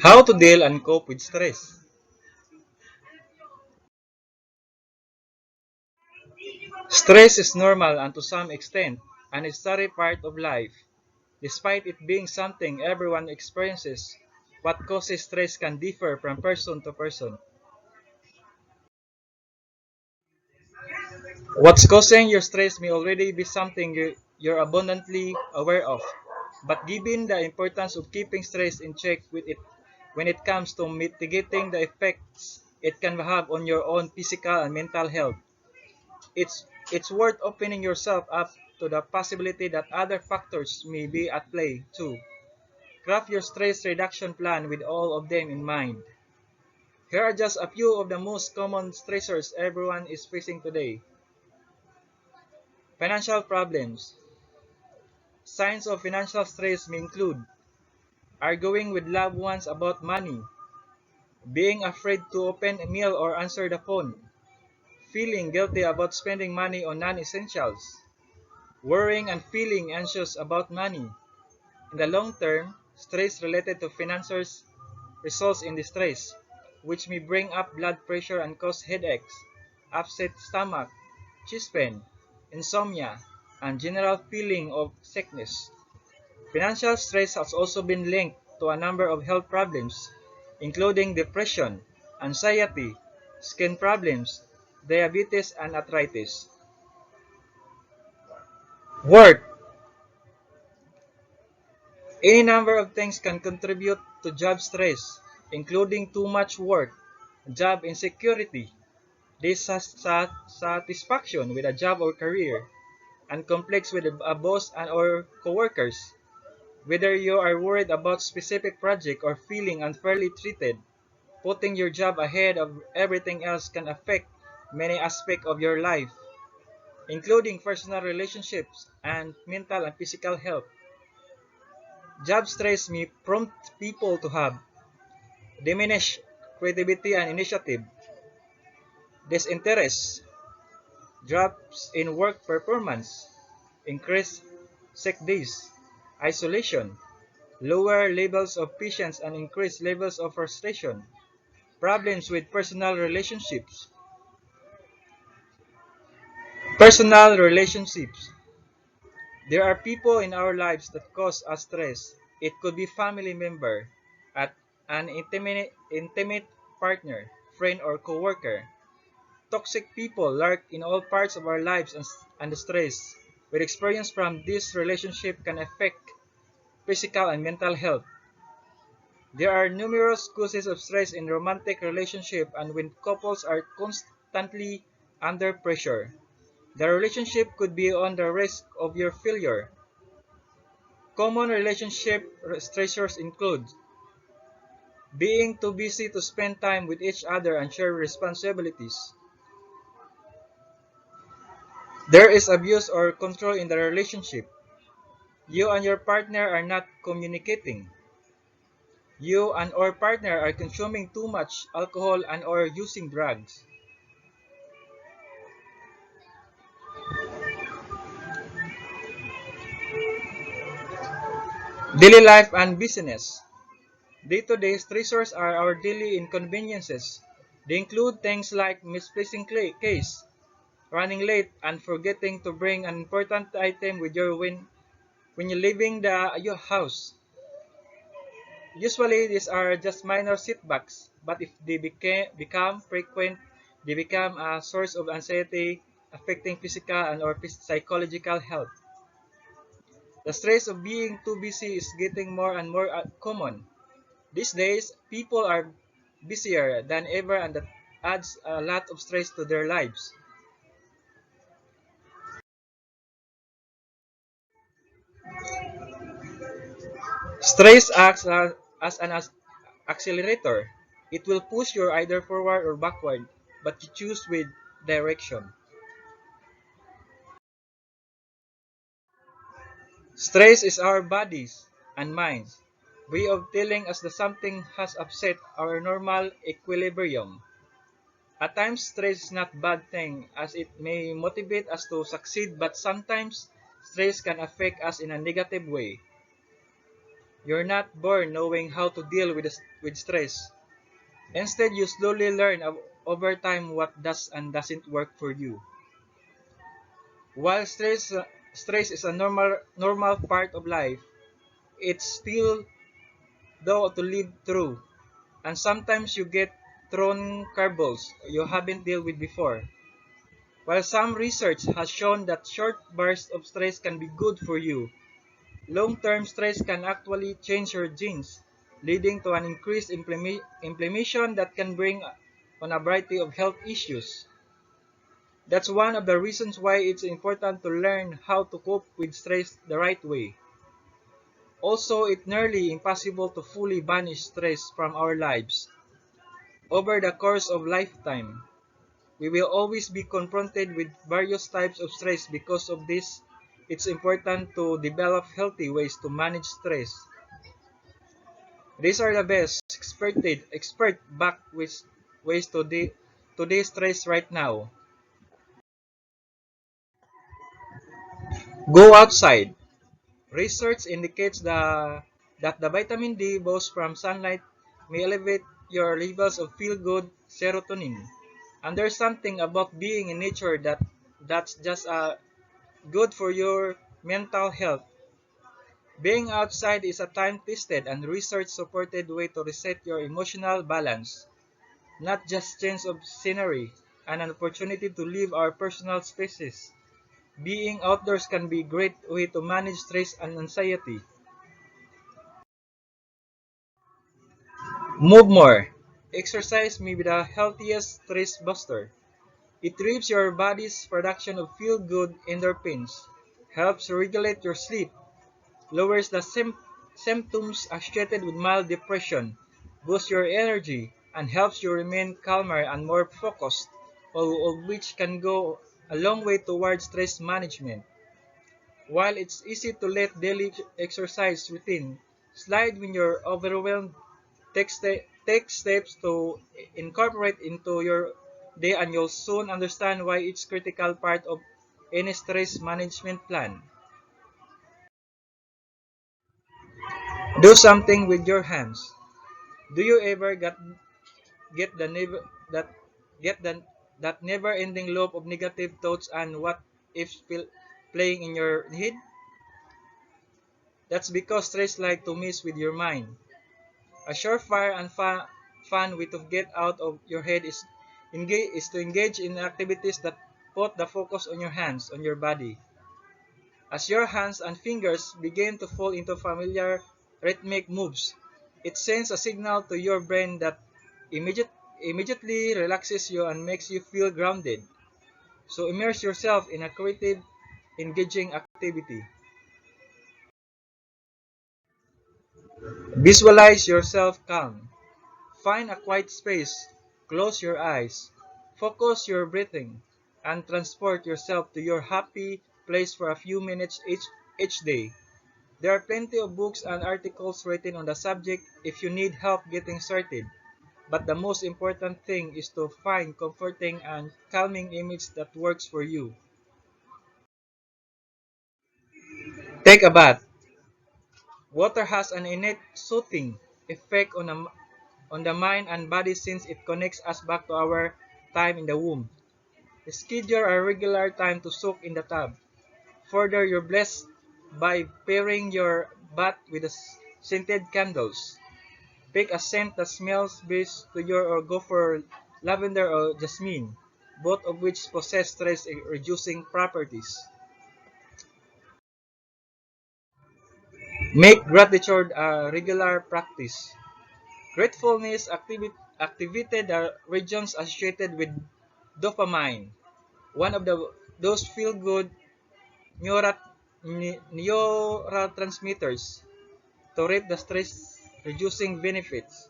How to deal and cope with stress. Stress is normal and to some extent a necessary part of life. Despite it being something everyone experiences, what causes stress can differ from person to person. What's causing your stress may already be something you're abundantly aware of, but given the importance of keeping stress in check with it when it comes to mitigating the effects it can have on your own physical and mental health, it's worth opening yourself up to the possibility that other factors may be at play too. Craft your stress reduction plan with all of them in mind. Here are just a few of the most common stressors everyone is facing today. Financial problems. Signs of financial stress may include arguing with loved ones about money, being afraid to open a mail or answer the phone, feeling guilty about spending money on non-essentials, worrying and feeling anxious about money. In the long term, stress related to finances results in distress, which may bring up blood pressure and cause headaches, upset stomach, chest pain, insomnia, and general feeling of sickness. Financial stress has also been linked to a number of health problems, including depression, anxiety, skin problems, diabetes, and arthritis. Work. Any number of things can contribute to job stress, including too much work, job insecurity, dissatisfaction with a job or career, and conflicts with a boss and or coworkers. Whether you are worried about specific project or feeling unfairly treated, putting your job ahead of everything else can affect many aspects of your life, including personal relationships and mental and physical health. Job stress may prompt people to have diminished creativity and initiative, disinterest, drops in work performance, increased sick days, isolation, lower levels of patience and increased levels of frustration, problems with personal relationships. Personal relationships. There are people in our lives that cause us stress. It could be family member, at an intimate partner, friend or coworker. Toxic people lurk in all parts of our lives and the stress we experience from this relationship can affect physical and mental health. There are numerous causes of stress in romantic relationship and when couples are constantly under pressure. The relationship could be on the risk of your failure. Common relationship stressors include being too busy to spend time with each other and share responsibilities. There is abuse or control in the relationship. You and your partner are not communicating. You and or partner are consuming too much alcohol and or using drugs. Daily life and business. Day-to-day stressors are our daily inconveniences. They include things like misplacing case, running late, and forgetting to bring an important item with you when you're leaving your house. Usually, these are just minor setbacks, but if they become frequent, they become a source of anxiety affecting physical and or psychological health. The stress of being too busy is getting more and more common. These days, people are busier than ever and that adds a lot of stress to their lives. Stress acts as an accelerator. It will push you either forward or backward, but you choose with direction. Stress is our bodies and minds way of telling us that something has upset our normal equilibrium. At times, stress is not a bad thing as it may motivate us to succeed, but sometimes stress can affect us in a negative way. You're not born knowing how to deal with stress. Instead, you slowly learn over time what does and doesn't work for you. While stress is a normal part of life, it's still though to live through. And sometimes you get thrown curveballs you haven't dealt with before. While some research has shown that short bursts of stress can be good for you, long-term stress can actually change your genes, leading to an increased inflammation that can bring on a variety of health issues. That's one of the reasons why it's important to learn how to cope with stress the right way. Also, it's nearly impossible to fully banish stress from our lives. Over the course of lifetime, we will always be confronted with various types of stress. Because of this, it's important to develop healthy ways to manage stress. These are the best expert-backed ways to de-stress right now. Go outside. Research indicates that the vitamin D both from sunlight may elevate your levels of feel-good serotonin. And there's something about being in nature that's just good for your mental health. Being outside is a time-tested and research-supported way to reset your emotional balance, not just change of scenery, and an opportunity to leave our personal spaces. Being outdoors can be a great way to manage stress and anxiety. Move more. Exercise may be the healthiest stress buster. It relieves your body's production of feel-good endorphins, helps regulate your sleep, lowers the symptoms associated with mild depression, boosts your energy, and helps you remain calmer and more focused, all of which can go a long way towards stress management. While it's easy to let daily exercise routine slide when you're overwhelmed, take steps to incorporate into your day and you'll soon understand why it's a critical part of any stress management plan. Do something with your hands. Do you ever get the never that get the that never-ending loop of negative thoughts and what ifs playing in your head? That's because stress like to mess with your mind. A surefire and fun way to get out of your head is to engage in activities that put the focus on your hands, on your body. As your hands and fingers begin to fall into familiar rhythmic moves, it sends a signal to your brain that immediate, immediately relaxes you and makes you feel grounded. So immerse yourself in a creative, engaging activity. Visualize yourself calm. Find a quiet space, close your eyes, focus your breathing, and transport yourself to your happy place for a few minutes each day. There are plenty of books and articles written on the subject if you need help getting started. But the most important thing is to find comforting and calming image that works for you. Take a bath. Water has an innate soothing effect on the mind and body since it connects us back to our time in the womb. Schedule a regular time to soak in the tub. Further, you're blessed by pairing your bath with scented candles. Pick a scent that smells best to your or go for lavender or jasmine, both of which possess stress-reducing properties. Make gratitude a regular practice. Gratefulness activated the regions associated with dopamine, one of those feel-good neurotransmitters, to reap the stress-reducing benefits.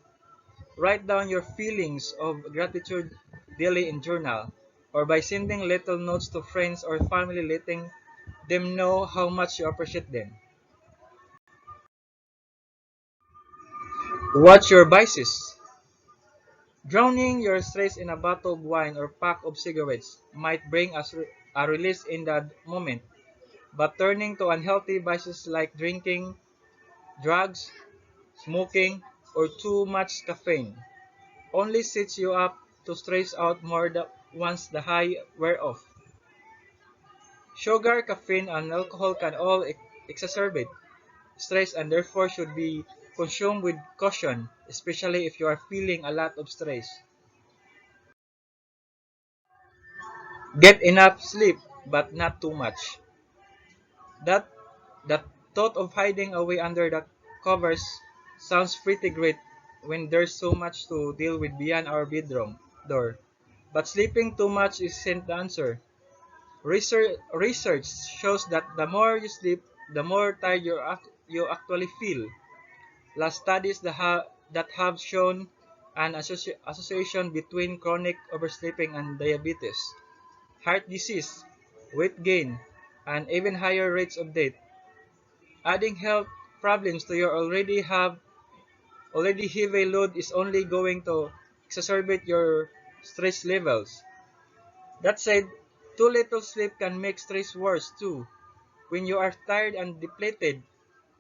Write down your feelings of gratitude daily in journal, or by sending little notes to friends or family letting them know how much you appreciate them. Watch your vices. Drowning your stress in a bottle of wine or pack of cigarettes might bring a release in that moment, but turning to unhealthy vices like drinking, drugs, smoking, or too much caffeine only sets you up to stress out more once the high wear off. Sugar, caffeine, and alcohol can all exacerbate stress and therefore should be consumed with caution, especially if you are feeling a lot of stress. Get enough sleep, but not too much. That the thought of hiding away under the covers sounds pretty great when there's so much to deal with beyond our bedroom door. But sleeping too much isn't the answer. Research shows that the more you sleep, the more tired you actually feel. Last studies that have shown an association between chronic oversleeping and diabetes, heart disease, weight gain, and even higher rates of death. Adding health problems to your already heavy load is only going to exacerbate your stress levels. That said, too little sleep can make stress worse too. When you are tired and depleted,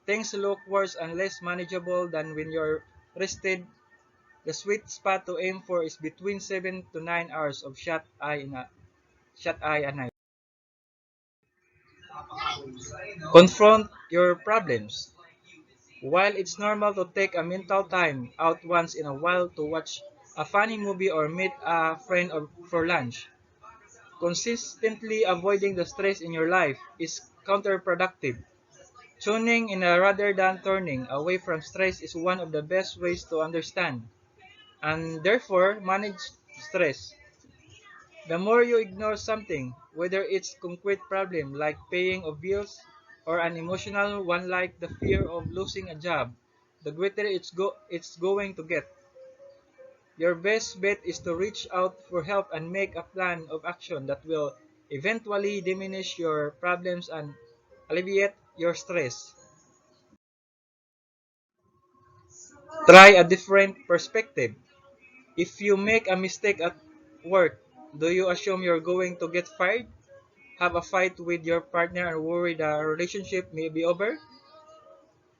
things look worse and less manageable than when you're rested. The sweet spot to aim for is between 7 to 9 hours of shut eye a night. Confront your problems. While it's normal to take a mental time out once in a while to watch a funny movie or meet a friend for lunch, consistently avoiding the stress in your life is counterproductive. Tuning in rather than turning away from stress is one of the best ways to understand and therefore manage stress. The more you ignore something, whether it's a concrete problem like paying of bills or an emotional one like the fear of losing a job, the greater it's going to get. Your best bet is to reach out for help and make a plan of action that will eventually diminish your problems and alleviate your stress. Try a different perspective. If you make a mistake at work, do you assume you're going to get fired? Have a fight with your partner and worry the relationship may be over?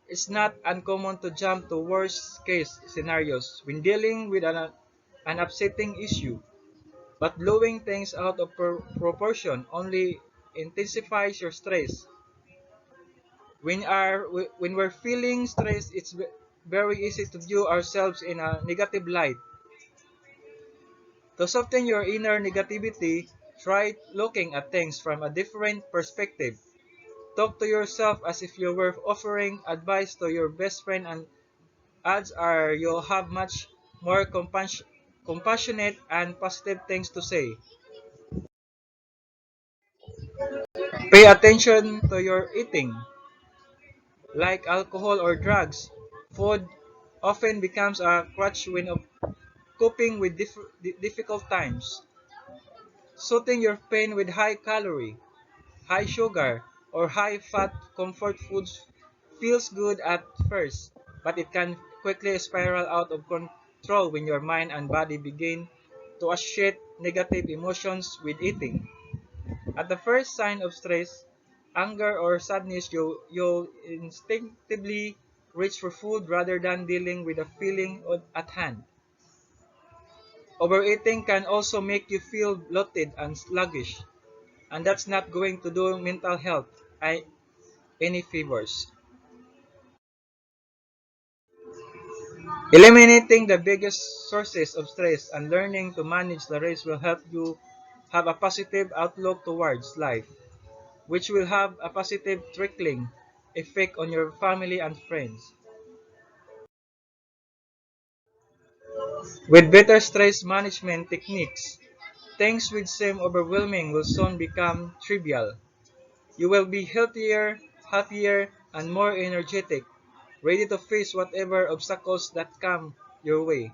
It's not uncommon to jump to worst case scenarios when dealing with an upsetting issue, but blowing things out of proportion only intensifies your stress. When we're feeling stressed, it's very easy to view ourselves in a negative light. To soften your inner negativity, try looking at things from a different perspective. Talk to yourself as if you were offering advice to your best friend, and odds are you'll have much more compassionate and positive things to say. Pay attention to your eating. Like alcohol or drugs, food often becomes a crutch when coping with difficult times. Soothing your pain with high calorie, high sugar, or high fat comfort foods feels good at first, but it can quickly spiral out of control when your mind and body begin to associate negative emotions with eating. At the first sign of stress, anger, or sadness, you'll instinctively reach for food rather than dealing with the feeling at hand. Overeating can also make you feel bloated and sluggish, and that's not going to do mental health any favors. Eliminating the biggest sources of stress and learning to manage the rest will help you have a positive outlook towards life, which will have a positive trickling effect on your family and friends. With better stress management techniques, things which seem overwhelming will soon become trivial. You will be healthier, happier, and more energetic, ready to face whatever obstacles that come your way.